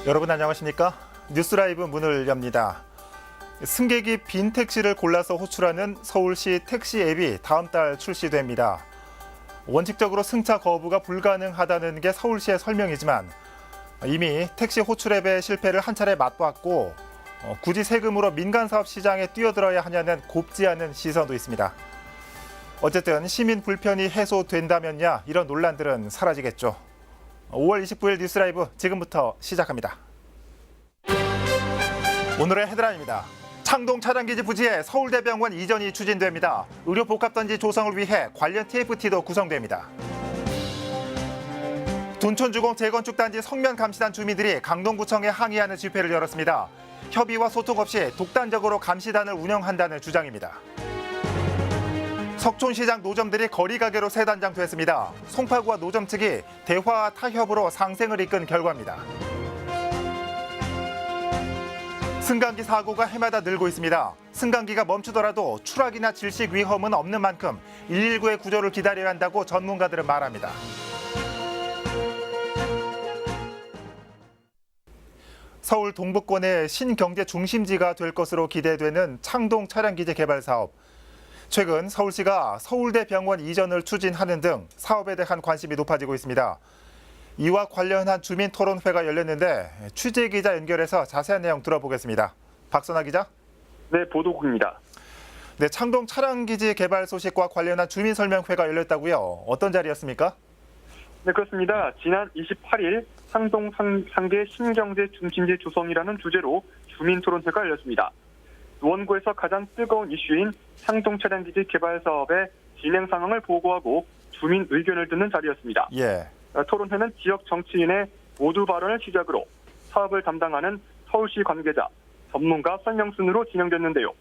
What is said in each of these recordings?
여러분 안녕하십니까? 뉴스라이브 문을 엽니다. 승객이 빈 택시를 골라서 호출하는 서울시 택시 앱이 다음 달 출시됩니다. 원칙적으로 승차 거부가 불가능하다는 게 서울시의 설명이지만 이미 택시 호출 앱의 실패를 한 차례 맛보았고 굳이 세금으로 민간사업 시장에 뛰어들어야 하냐는 곱지 않은 시선도 있습니다. 어쨌든 시민 불편이 해소된다면야 이런 논란들은 사라지겠죠. 5월 29일 뉴스라이브 지금부터 시작합니다. 오늘의 헤드라인입니다. 창동 차량기지 부지에 서울대병원 이전이 추진됩니다. 의료복합단지 조성을 위해 관련 TFT도 구성됩니다. 둔촌주공 재건축단지 성면 감시단 주민들이 강동구청에 항의하는 집회를 열었습니다. 협의와 소통 없이 독단적으로 감시단을 운영한다는 주장입니다. 석촌시장 노점들이 거리가게로 새 단장됐습니다. 송파구와 노점 측이 대화와 타협으로 상생을 이끈 결과입니다. 승강기 사고가 해마다 늘고 있습니다. 승강기가 멈추더라도 추락이나 질식 위험은 없는 만큼 119의 구조를 기다려야 한다고 전문가들은 말합니다. 서울 동북권의 신경제 중심지가 될 것으로 기대되는 창동 차량기지 개발 사업. 최근 서울시가 서울대병원 이전을 추진하는 등 사업에 대한 관심이 높아지고 있습니다. 이와 관련한 주민토론회가 열렸는데 취재기자 연결해서 자세한 내용 들어보겠습니다. 박선아 기자. 네, 보도국입니다. 네, 창동 차량기지 개발 소식과 관련한 주민설명회가 열렸다고요. 어떤 자리였습니까? 네, 그렇습니다. 지난 28일 창동 상계 신경제 중심지 조성이라는 주제로 주민토론회가 열렸습니다. 노원구에서 가장 뜨거운 이슈인 창동 차량기지 개발 사업의 진행 상황을 보고하고 주민 의견을 듣는 자리였습니다. 예. 토론회는 지역 정치인의 모두 발언을 시작으로 사업을 담당하는 서울시 관계자, 전문가 설명 순으로 진행됐는데요.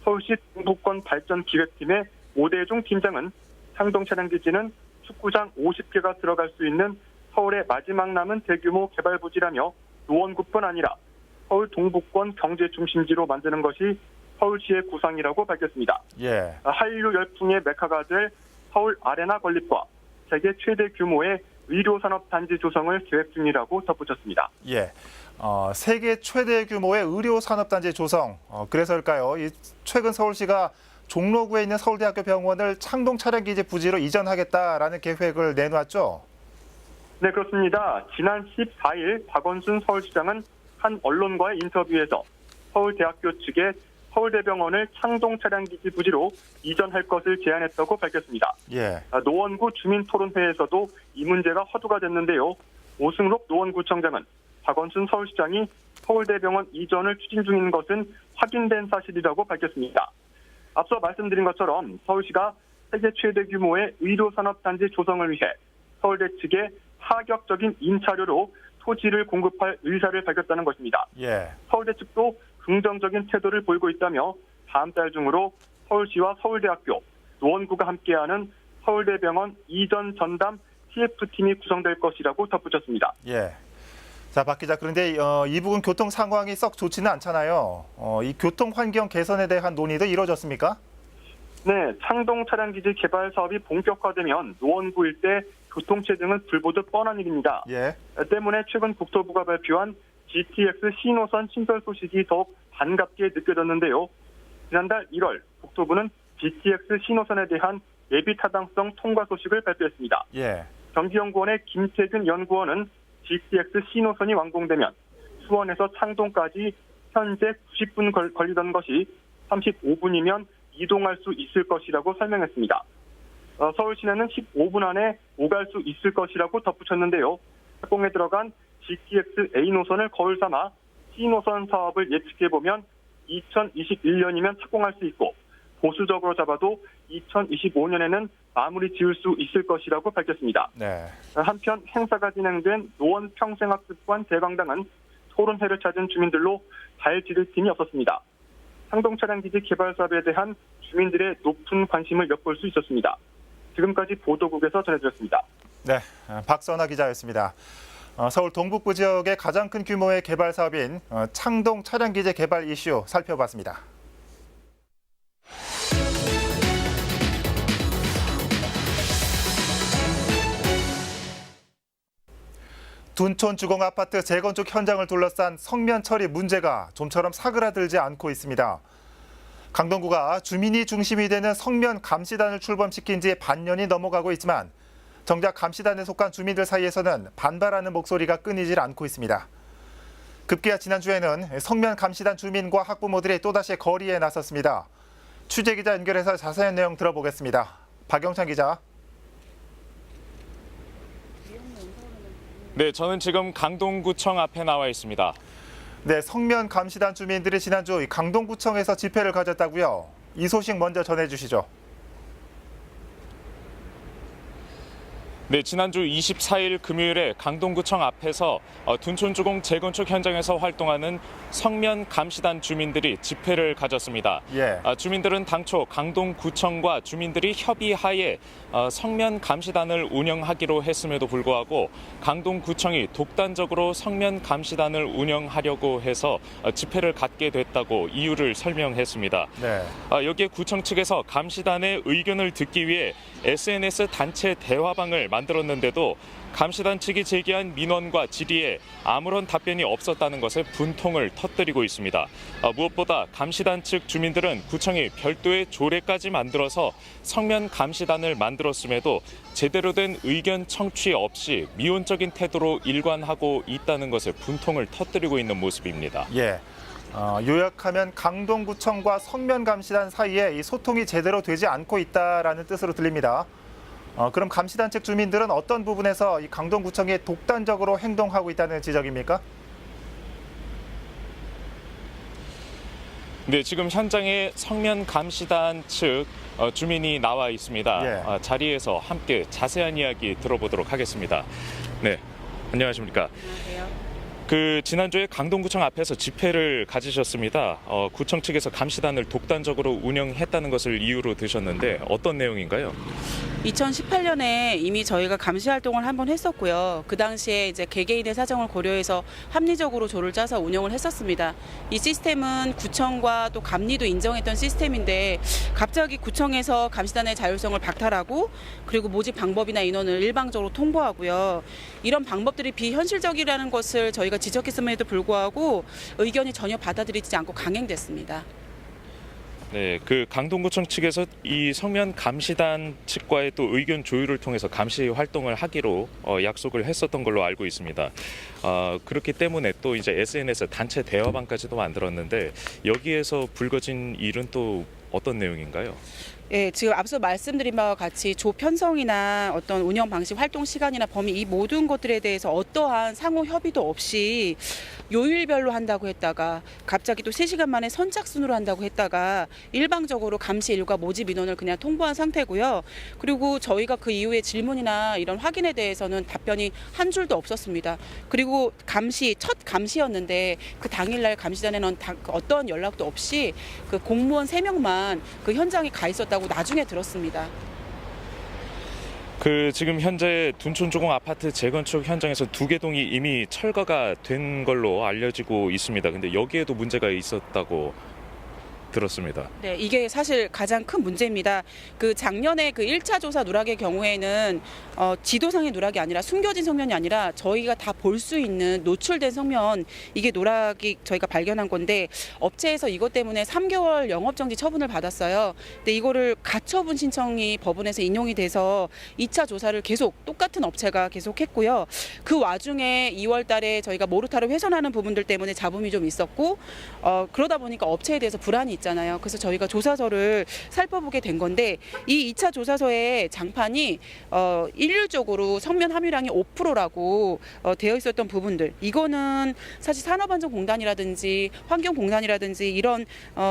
서울시 동북권 발전 기획팀의 오대중 팀장은 창동 차량기지는 축구장 50개가 들어갈 수 있는 서울의 마지막 남은 대규모 개발 부지라며 노원구뿐 아니라 서울 동북권 경제 중심지로 만드는 것이 서울시의 구상이라고 밝혔습니다. 예. 한류 열풍의 메카가 될 서울 아레나 건립과 세계 최대 규모의 의료산업단지 조성을 계획 중이라고 덧붙였습니다. 예. 세계 최대 규모의 의료산업단지 조성. 그래서일까요? 최근 서울시가 종로구에 있는 서울대학교 병원을 창동 차량기지 부지로 이전하겠다라는 계획을 내놓았죠? 네, 그렇습니다. 지난 14일 박원순 서울시장은 한 언론과의 인터뷰에서 서울대학교 측에 서울대병원을 창동 차량기지 부지로 이전할 것을 제안했다고 밝혔습니다. 예. 노원구 주민토론회에서도 이 문제가 화두가 됐는데요. 오승록 노원구청장은 박원순 서울시장이 서울대병원 이전을 추진 중인 것은 확인된 사실이라고 밝혔습니다. 앞서 말씀드린 것처럼 서울시가 세계 최대 규모의 의료산업단지 조성을 위해 서울대 측에 파격적인 임차료로 토지를 공급할 의사를 밝혔다는 것입니다. 예. 서울대 측도 긍정적인 태도를 보이고 있다며 다음 달 중으로 서울시와 서울대학교, 노원구가 함께하는 서울대병원 이전 전담 TF팀이 구성될 것이라고 덧붙였습니다. 예. 자, 박 기자, 그런데 이 부근 교통 상황이 썩 좋지는 않잖아요. 이 교통 환경 개선에 대한 논의도 이루어졌습니까? 네, 창동 차량기지 개발 사업이 본격화되면 노원구 일대 교통체증은 불보듯 뻔한 일입니다. 예. 때문에 최근 국토부가 발표한 GTX 신호선 신설 소식이 더욱 반갑게 느껴졌는데요. 지난달 1월 국토부는 GTX 신호선에 대한 예비 타당성 통과 소식을 발표했습니다. 예. 경기연구원의 김태균 연구원은 GTX 신호선이 완공되면 수원에서 창동까지 현재 90분 걸리던 것이 35분이면 이동할 수 있을 것이라고 설명했습니다. 서울시내는 15분 안에 오갈 수 있을 것이라고 덧붙였는데요. 착공에 들어간 GTX A 노선을 거울 삼아 C 노선 사업을 예측해보면 2021년이면 착공할 수 있고 보수적으로 잡아도 2025년에는 마무리 지을 수 있을 것이라고 밝혔습니다. 네. 한편 행사가 진행된 노원 평생학습관 대강당은 토론회를 찾은 주민들로 잘 지를 팀이 없었습니다. 창동 차량기지 개발 사업에 대한 주민들의 높은 관심을 엿볼 수 있었습니다. 지금까지 보도국에서 전해드렸습니다. 네, 박선아 기자였습니다. 서울 동북부 지역의 가장 큰 규모의 개발 사업인 창동 차량기지 개발 이슈 살펴봤습니다. 둔촌 주공 아파트 재건축 현장을 둘러싼 성면 처리 문제가 좀처럼 사그라들지 않고 있습니다. 강동구가 주민이 중심이 되는 성면 감시단을 출범시킨 지 반년이 넘어가고 있지만 정작 감시단에 속한 주민들 사이에서는 반발하는 목소리가 끊이질 않고 있습니다. 급기야 지난주에는 성면 감시단 주민과 학부모들이 또다시 거리에 나섰습니다. 취재기자 연결해서 자세한 내용 들어보겠습니다. 박영찬 기자. 네, 저는 지금 강동구청 앞에 나와 있습니다. 네, 성면 감시단 주민들이 지난주 강동구청에서 집회를 가졌다고요. 이 소식 먼저 전해주시죠. 네, 지난주 24일 금요일에 강동구청 앞에서 둔촌주공 재건축 현장에서 활동하는 성면 감시단 주민들이 집회를 가졌습니다. 예. 주민들은 당초 강동구청과 주민들이 협의하에 성면 감시단을 운영하기로 했음에도 불구하고 강동구청이 독단적으로 성면 감시단을 운영하려고 해서 집회를 갖게 됐다고 이유를 설명했습니다. 네. 여기에 구청 측에서 감시단의 의견을 듣기 위해 SNS 단체 대화방을 만들었는데도 감시단 측이 제기한 민원과 질의에 아무런 답변이 없었다는 것에 분통을 터뜨리고 있습니다. 무엇보다 감시단 측 주민들은 구청이 별도의 조례까지 만들어서 성면 감시단을 만들었음에도 제대로 된 의견 청취 없이 미온적인 태도로 일관하고 있다는 것에 분통을 터뜨리고 있는 모습입니다. 예. 요약하면 강동구청과 성면 감시단 사이에 이 소통이 제대로 되지 않고 있다라는 뜻으로 들립니다. 그럼 감시단 측 주민들은 어떤 부분에서 이 강동구청이 독단적으로 행동하고 있다는 지적입니까? 네, 지금 현장에 성면 감시단 측 주민이 나와 있습니다. 예. 자리에서 함께 자세한 이야기 들어보도록 하겠습니다. 네, 안녕하십니까? 안녕하세요. 지난주에 강동구청 앞에서 집회를 가지셨습니다. 구청 측에서 감시단을 독단적으로 운영했다는 것을 이유로 드셨는데 어떤 내용인가요? 2018년에 이미 저희가 감시 활동을 한번 했었고요. 그 당시에 이제 개개인의 사정을 고려해서 합리적으로 조를 짜서 운영을 했었습니다. 이 시스템은 구청과 또 감리도 인정했던 시스템인데 갑자기 구청에서 감시단의 자율성을 박탈하고 그리고 모집 방법이나 인원을 일방적으로 통보하고요. 이런 방법들이 비현실적이라는 것을 저희가 지적했음에도 불구하고 의견이 전혀 받아들이지 않고 강행됐습니다. 네, 강동구청 측에서 이 성면 감시단 측과의 또 의견 조율을 통해서 감시 활동을 하기로 약속을 했었던 걸로 알고 있습니다. 그렇기 때문에 또 이제 SNS 단체 대화방까지도 만들었는데 여기에서 불거진 일은 또 어떤 내용인가요? 예, 지금 앞서 말씀드린 바와 같이 조 편성이나 어떤 운영 방식, 활동 시간이나 범위 이 모든 것들에 대해서 어떠한 상호 협의도 없이 요일별로 한다고 했다가 갑자기 또 3시간 만에 선착순으로 한다고 했다가 일방적으로 감시 일과 모집 인원을 그냥 통보한 상태고요. 그리고 저희가 그 이후에 질문이나 이런 확인에 대해서는 답변이 한 줄도 없었습니다. 그리고 첫 감시였는데 그 당일날 감시단에는 어떤 연락도 없이 그 공무원 3명만 그 현장에 가 있었다고 나중에 들었습니다. 지금 현재 둔촌주공 아파트 재건축 현장에서 2개 동이 이미 철거가 된 걸로 알려지고 있습니다. 근데 여기에도 문제가 있었다고 들었습니다. 네, 이게 사실 가장 큰 문제입니다. 작년에 1차 조사 누락의 경우에는 지도상의 누락이 아니라 숨겨진 성면이 아니라 저희가 다 볼 수 있는 노출된 성면, 이게 누락이 저희가 발견한 건데 업체에서 이것 때문에 3개월 영업정지 처분을 받았어요. 근데 이거를 가처분 신청이 법원에서 인용이 돼서 2차 조사를 계속 똑같은 업체가 계속했고요. 그 와중에 2월 달에 저희가 모르타를 훼손하는 부분들 때문에 잡음이 좀 있었고 그러다 보니까 업체에 대해서 불안이 있잖아요. 그래서 저희가 조사서를 살펴보게 된 건데 이 2차 조사서의 장판이 일률적으로 성면 함유량이 5%라고 되어 있었던 부분들, 이거는 사실 산업안전공단이라든지 환경공단이라든지 이런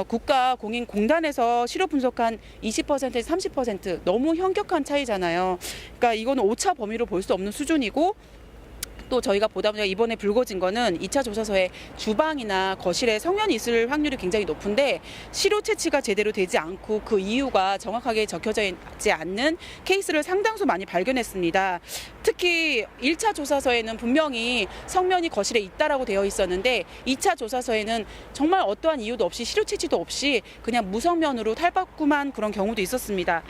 국가 공인공단에서 시료 분석한 20%에서 30% 너무 현격한 차이잖아요. 그러니까 이거는 오차 범위로 볼 수 없는 수준이고, 또 저희가 보다 보니까 이번에 불거진 거는 2차 조사서에 주방이나 거실에 성면이 있을 확률이 굉장히 높은데 시료 채취가 제대로 되지 않고 그 이유가 정확하게 적혀져 있지 않는 케이스를 상당수 많이 발견했습니다. 특히 1차 조사서에는 분명히 성면이 거실에 있다라고 되어 있었는데 2차 조사서에는 정말 어떠한 이유도 없이 시료 채취도 없이 그냥 무성면으로 탈바꿈한 그런 경우도 있었습니다.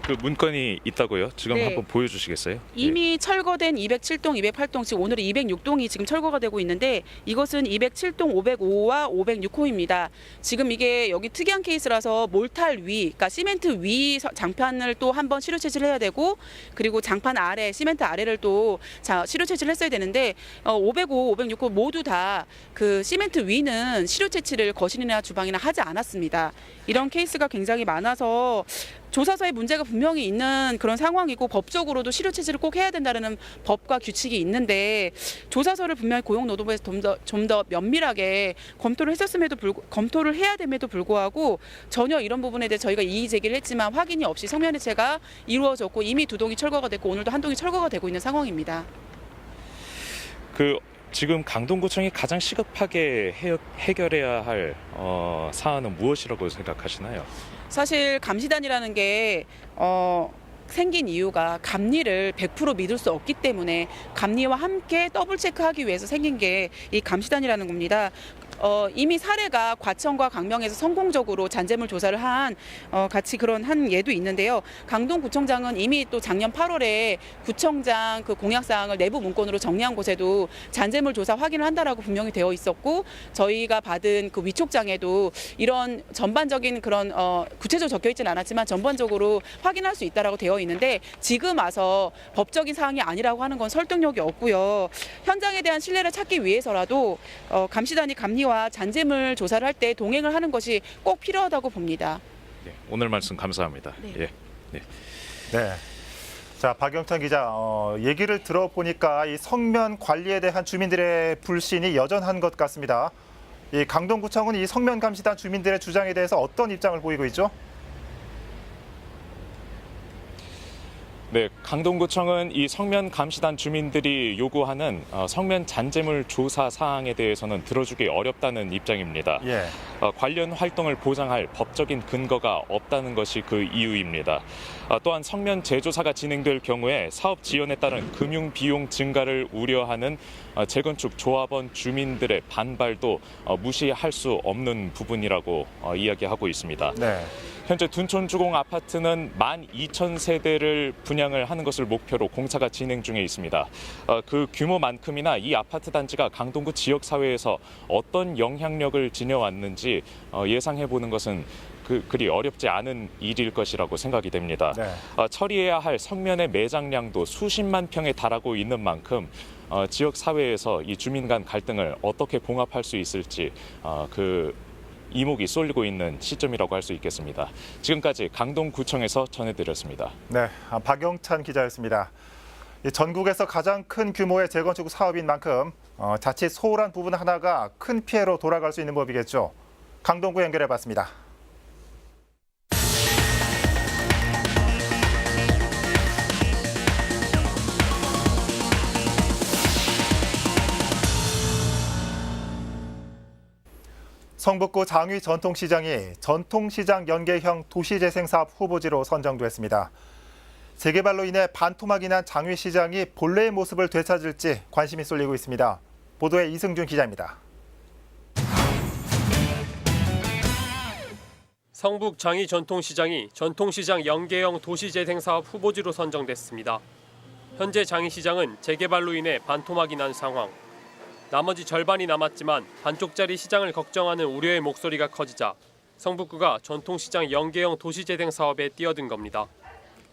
그 문건이 있다고요? 지금 네. 한번 보여주시겠어요? 이미 철거된 207동, 208동, 지금 오늘은 206동이 지금 철거가 되고 있는데 이것은 207동 505와 506호입니다. 지금 이게 여기 특이한 케이스라서 몰탈 위, 그러니까 시멘트 위 장판을 또 한번 시료 채취를 해야 되고 그리고 장판 아래, 시멘트 아래를 또 시료 채취를 했어야 되는데 505, 506호 모두 다 그 시멘트 위는 시료 채취를 거실이나 주방이나 하지 않았습니다. 이런 케이스가 굉장히 많아서 조사서에 문제가 분명히 있는 그런 상황이고 법적으로도 시료 채취를 꼭 해야 된다는 법과 규칙이 있는데 조사서를 분명히 고용노동부에서 좀 더 면밀하게 검토를 해야 됨에도 불구하고 전혀 이런 부분에 대해 저희가 이의 제기를 했지만 확인이 없이 성면 해체가 이루어졌고 이미 두 동이 철거가 됐고 오늘도 한 동이 철거가 되고 있는 상황입니다. 지금 강동구청이 가장 시급하게 해결해야 할 사안은 무엇이라고 생각하시나요? 사실 감시단이라는 게 생긴 이유가 감리를 100% 믿을 수 없기 때문에 감리와 함께 더블 체크하기 위해서 생긴 게 이 감시단이라는 겁니다. 이미 사례가 과천과 강명에서 성공적으로 잔재물 조사를 한 같이 그런 한 예도 있는데요. 강동구청장은 이미 또 작년 8월에 구청장 그 공약 사항을 내부 문건으로 정리한 곳에도 잔재물 조사 확인을 한다라고 분명히 되어 있었고 저희가 받은 그 위촉장에도 이런 전반적인 그런 구체적으로 적혀 있지는 않았지만 전반적으로 확인할 수 있다라고 되어 있는데 지금 와서 법적인 사항이 아니라고 하는 건 설득력이 없고요. 현장에 대한 신뢰를 찾기 위해서라도 감시단이 감리와 잔재물 조사를 할 때 동행을 하는 것이 꼭 필요하다고 봅니다. 네, 오늘 말씀 감사합니다. 네. 예. 네. 네. 자, 박영찬 기자, 얘기를 들어보니까 이 성면 관리에 대한 주민들의 불신이 여전한 것 같습니다. 이 강동구청은 이 성면 감시단 주민들의 주장에 대해서 어떤 입장을 보이고 있죠? 네, 강동구청은 이 성면 감시단 주민들이 요구하는 성면 잔재물 조사 사항에 대해서는 들어주기 어렵다는 입장입니다. 예. 관련 활동을 보장할 법적인 근거가 없다는 것이 그 이유입니다. 또한 성면 재조사가 진행될 경우에 사업 지연에 따른 금융 비용 증가를 우려하는 재건축 조합원 주민들의 반발도 무시할 수 없는 부분이라고 이야기하고 있습니다. 네. 현재 둔촌주공 아파트는 12,000세대를 분양을 하는 것을 목표로 공사가 진행 중에 있습니다. 그 규모만큼이나 이 아파트 단지가 강동구 지역사회에서 어떤 영향력을 지녀왔는지 예상해보는 것은 그리 어렵지 않은 일일 것이라고 생각이 됩니다. 네. 처리해야 할 성면의 매장량도 수십만 평에 달하고 있는 만큼 지역 사회에서 이 주민 간 갈등을 어떻게 봉합할 수 있을지 이목이 쏠리고 있는 시점이라고 할 수 있겠습니다. 지금까지 강동구청에서 전해드렸습니다. 네, 박영찬 기자였습니다. 전국에서 가장 큰 규모의 재건축 사업인 만큼 자칫 소홀한 부분 하나가 큰 피해로 돌아갈 수 있는 법이겠죠. 강동구 연결해봤습니다. 성북구 장위 전통시장이 전통시장 연계형 도시재생사업 후보지로 선정됐습니다. 재개발로 인해 반토막이 난 장위시장이 본래의 모습을 되찾을지 관심이 쏠리고 있습니다. 보도에 이승준 기자입니다. 성북 장위 전통시장이 전통시장 연계형 도시재생사업 후보지로 선정됐습니다. 현재 장위시장은 재개발로 인해 반토막이 난 상황. 나머지 절반이 남았지만 반쪽짜리 시장을 걱정하는 우려의 목소리가 커지자 성북구가 전통시장 연계형 도시재생 사업에 뛰어든 겁니다.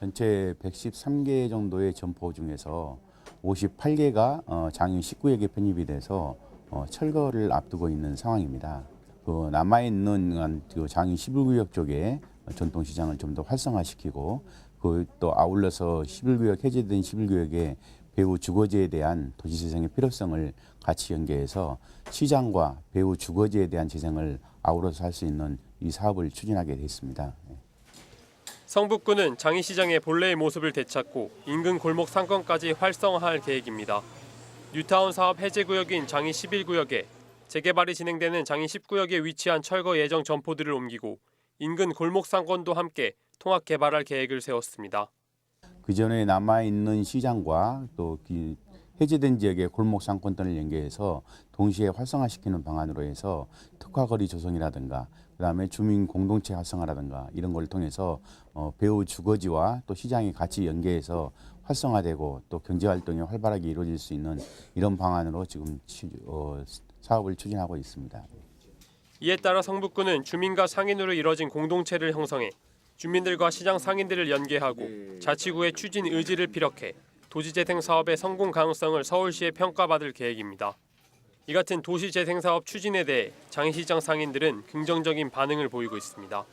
전체 113개 정도의 점포 중에서 58개가 장위 19개에 편입이 돼서 철거를 앞두고 있는 상황입니다. 남아있는 장위 11구역 쪽에 전통시장을 좀 더 활성화시키고 또 아울러서 11구역 해제된 11구역에 배후 주거지에 대한 도시재생의 필요성을 같이 연계해서 시장과 배후 주거지에 대한 재생을 아우러서 할 수 있는 이 사업을 추진하게 됐습니다. 성북구는 장위시장의 본래의 모습을 되찾고 인근 골목 상권까지 활성화할 계획입니다. 뉴타운 사업 해제구역인 장위 11구역에 재개발이 진행되는 장위 10구역에 위치한 철거 예정 점포들을 옮기고 인근 골목 상권도 함께 통합 개발할 계획을 세웠습니다. 그 전에 남아있는 시장과 또 해제된 지역의 골목 상권권을 연계해서 동시에 활성화시키는 방안으로 해서 특화거리 조성이라든가 그다음에 주민 공동체 활성화라든가 이런 걸 통해서 배후 주거지와 또 시장이 같이 연계해서 활성화되고 또 경제 활동이 활발하게 이루어질 수 있는 이런 방안으로 지금 사업을 추진하고 있습니다. 이에 따라 성북구는 주민과 상인으로 이뤄진 공동체를 형성해 주민들과 시장 상인들을 연계하고 자치구의 추진 의지를 피력해 도시재생 사업의 성공 가능성을 서울시에 평가받을 계획입니다. 이 같은 도시재생 사업 추진에 대해 장시장 상인들은 긍정적인 반응을 보이고 있습니다.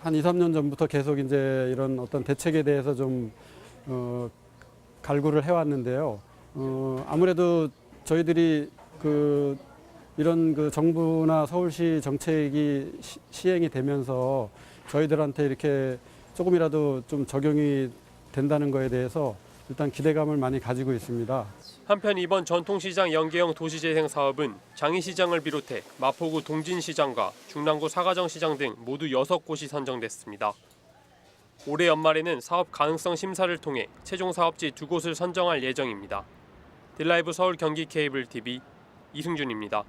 한 2, 3년 전부터 계속 이제 이런 어떤 대책에 대해서 좀 갈구를 해왔는데요. 아무래도 저희들이 이런 정부나 서울시 정책이 시행이 되면서 저희들한테 이렇게 조금이라도 좀 적용이 된다는 거에 대해서 일단 기대감을 많이 가지고 있습니다. 한편 이번 전통시장 연계형 도시재생 사업은 장이시장을 비롯해 마포구 동진시장과 중랑구 사가정시장 등 모두 6곳이 선정됐습니다. 올해 연말에는 사업 가능성 심사를 통해 최종 사업지 2곳을 선정할 예정입니다. 딜라이브 서울 경기 케이블 TV 이승준입니다.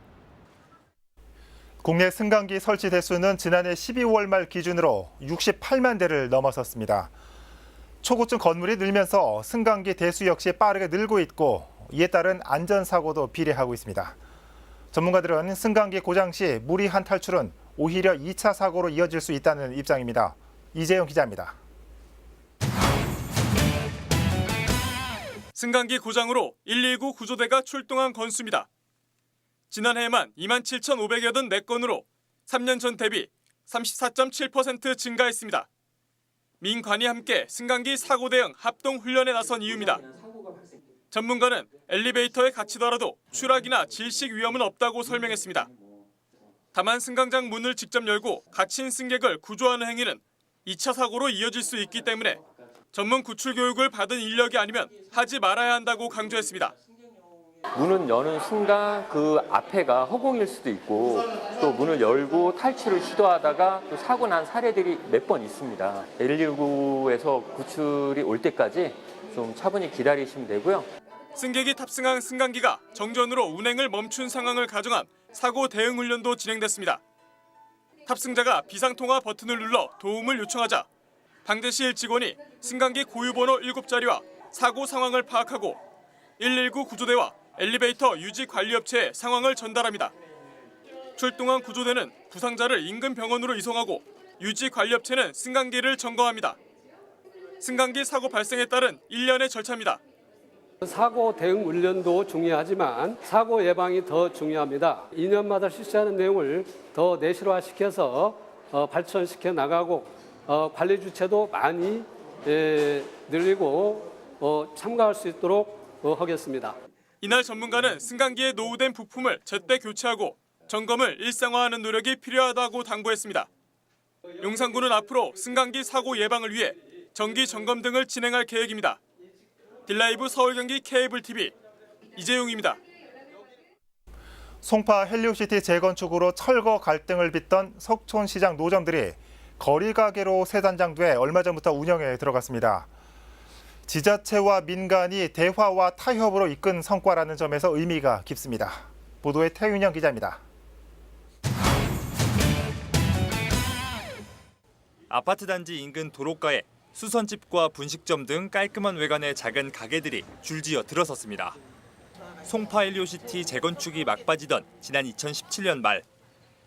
국내 승강기 설치 대수는 지난해 12월 말 기준으로 68만 대를 넘어섰습니다. 초고층 건물이 늘면서 승강기 대수 역시 빠르게 늘고 있고 이에 따른 안전사고도 비례하고 있습니다. 전문가들은 승강기 고장 시 무리한 탈출은 오히려 2차 사고로 이어질 수 있다는 입장입니다. 이재영 기자입니다. 승강기 고장으로 119 구조대가 출동한 건수입니다. 지난해에만 27,584건으로 3년 전 대비 34.7% 증가했습니다. 민관이 함께 승강기 사고 대응 합동 훈련에 나선 이유입니다. 전문가는 엘리베이터에 갇히더라도 추락이나 질식 위험은 없다고 설명했습니다. 다만 승강장 문을 직접 열고 갇힌 승객을 구조하는 행위는 2차 사고로 이어질 수 있기 때문에 전문 구출 교육을 받은 인력이 아니면 하지 말아야 한다고 강조했습니다. 문을 여는 순간 그 앞에가 허공일 수도 있고 또 문을 열고 탈출을 시도하다가 또 사고 난 사례들이 몇 번 있습니다. 119에서 구출이 올 때까지 좀 차분히 기다리시면 되고요. 승객이 탑승한 승강기가 정전으로 운행을 멈춘 상황을 가정한 사고 대응 훈련도 진행됐습니다. 탑승자가 비상통화 버튼을 눌러 도움을 요청하자 방제실 직원이 승강기 고유번호 7자리와 사고 상황을 파악하고 119 구조대와 엘리베이터 유지 관리업체에 상황을 전달합니다. 출동한 구조대는 부상자를 인근 병원으로 이송하고 유지 관리업체는 승강기를 점검합니다. 승강기 사고 발생에 따른 일련의 절차입니다. 사고 대응 훈련도 중요하지만 사고 예방이 더 중요합니다. 2년마다 실시하는 내용을 더 내실화시켜서 발전시켜 나가고 관리 주체도 많이 늘리고 참가할 수 있도록 하겠습니다. 이날 전문가는 승강기에 노후된 부품을 제때 교체하고 점검을 일상화하는 노력이 필요하다고 당부했습니다. 용산구는 앞으로 승강기 사고 예방을 위해 정기 점검 등을 진행할 계획입니다. 딜라이브 서울 경기 케이블 TV 이재용입니다. 송파 헬리오시티 재건축으로 철거 갈등을 빚던 석촌시장 노점들이 거리가게로 재단장돼 얼마 전부터 운영에 들어갔습니다. 지자체와 민간이 대화와 타협으로 이끈 성과라는 점에서 의미가 깊습니다. 보도에 태윤영 기자입니다. 아파트 단지 인근 도로가에 수선집과 분식점 등 깔끔한 외관의 작은 가게들이 줄지어 들어섰습니다. 송파 헬리오시티 재건축이 막빠지던 지난 2017년 말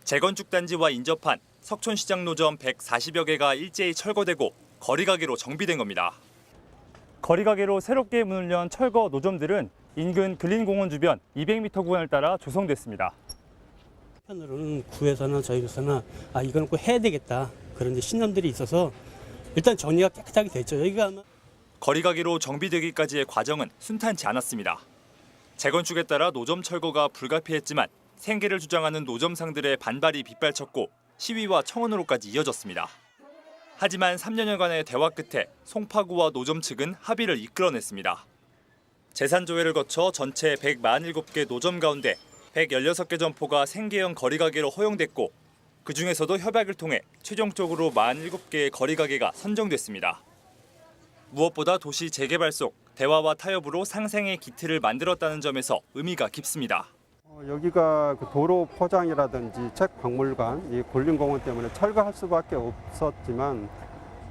재건축 단지와 인접한 석촌시장 노점 140여 개가 일제히 철거되고 거리가게로 정비된 겁니다. 거리가게로 새롭게 문을 연 철거 노점들은 인근 근린공원 주변 200m 구간을 따라 조성됐습니다. 한편으로는 구에서나 저희로서나 이건 꼭 해야 되겠다 그런 신념들이 있어서 일단 정리가 깨끗하게 됐죠. 여기가 아마 거리가게로 정비되기까지의 과정은 순탄치 않았습니다. 재건축에 따라 노점 철거가 불가피했지만 생계를 주장하는 노점상들의 반발이 빗발쳤고 시위와 청원으로까지 이어졌습니다. 하지만 3년여간의 대화 끝에 송파구와 노점 측은 합의를 이끌어냈습니다. 재산조회를 거쳐 전체 147개 노점 가운데 116개 점포가 생계형 거리가게로 허용됐고 그중에서도 협약을 통해 최종적으로 47개의 거리가게가 선정됐습니다. 무엇보다 도시 재개발 속 대화와 타협으로 상생의 기틀을 만들었다는 점에서 의미가 깊습니다. 여기가 그 도로 포장이라든지 책 박물관, 이 굴림공원 때문에 철거할 수밖에 없었지만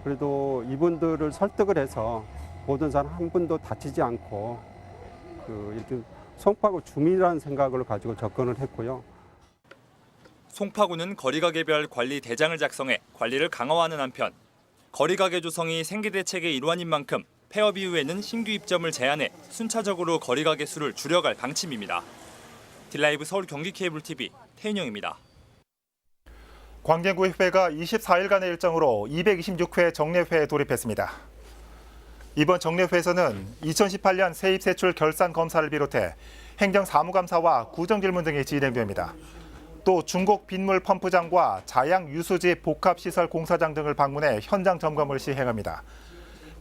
그래도 이분들을 설득을 해서 모든 사람 한 분도 다치지 않고 이렇게 송파구 주민이라는 생각을 가지고 접근을 했고요. 송파구는 거리가게별 관리 대장을 작성해 관리를 강화하는 한편 거리가게 조성이 생계대책의 일환인 만큼 폐업 이후에는 신규 입점을 제한해 순차적으로 거리가게 수를 줄여갈 방침입니다. 딜라이브 서울 경기 케이블 TV 태인영입니다. 광진구의회가 24일간의 일정으로 226회 정례회에 돌입했습니다. 이번 정례회에서는 2018년 세입세출 결산 검사를 비롯해 행정사무감사와 구정질문 등이 진행됩니다. 또 중곡 빗물 펌프장과 자양 유수지 복합시설 공사장 등을 방문해 현장 점검을 시행합니다.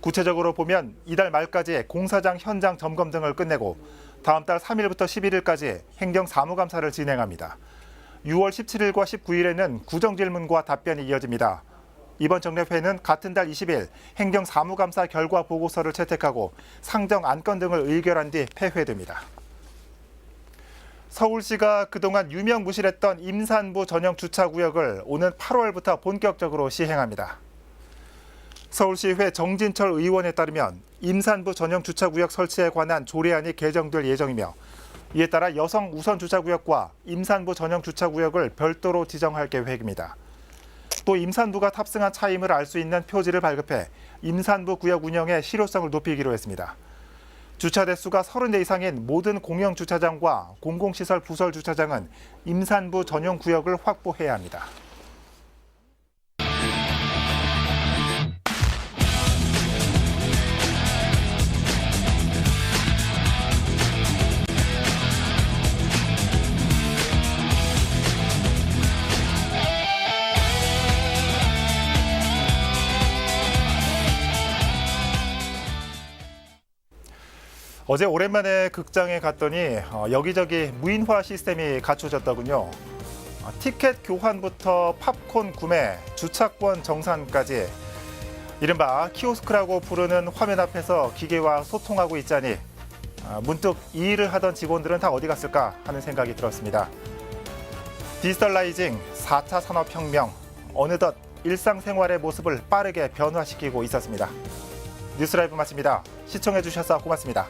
구체적으로 보면 이달 말까지 공사장 현장 점검 등을 끝내고 다음 달 3일부터 11일까지 행정사무감사를 진행합니다. 6월 17일과 19일에는 구정질문과 답변이 이어집니다. 이번 정례회는 같은 달 20일 행정사무감사 결과 보고서를 채택하고 상정 안건 등을 의결한 뒤 폐회됩니다. 서울시가 그동안 유명무실했던 임산부 전용 주차구역을 오는 8월부터 본격적으로 시행합니다. 서울시의회 정진철 의원에 따르면 임산부 전용 주차구역 설치에 관한 조례안이 개정될 예정이며 이에 따라 여성 우선 주차구역과 임산부 전용 주차구역을 별도로 지정할 계획입니다. 또 임산부가 탑승한 차임을 알 수 있는 표지를 발급해 임산부 구역 운영의 실효성을 높이기로 했습니다. 주차 대수가 30대 이상인 모든 공영주차장과 공공시설 부설 주차장은 임산부 전용 구역을 확보해야 합니다. 어제 오랜만에 극장에 갔더니 여기저기 무인화 시스템이 갖춰졌더군요. 티켓 교환부터 팝콘 구매, 주차권 정산까지 이른바 키오스크라고 부르는 화면 앞에서 기계와 소통하고 있자니 문득 이 일을 하던 직원들은 다 어디 갔을까 하는 생각이 들었습니다. 디지털라이징, 4차 산업혁명, 어느덧 일상생활의 모습을 빠르게 변화시키고 있었습니다. 뉴스라이브 마칩니다. 시청해주셔서 고맙습니다.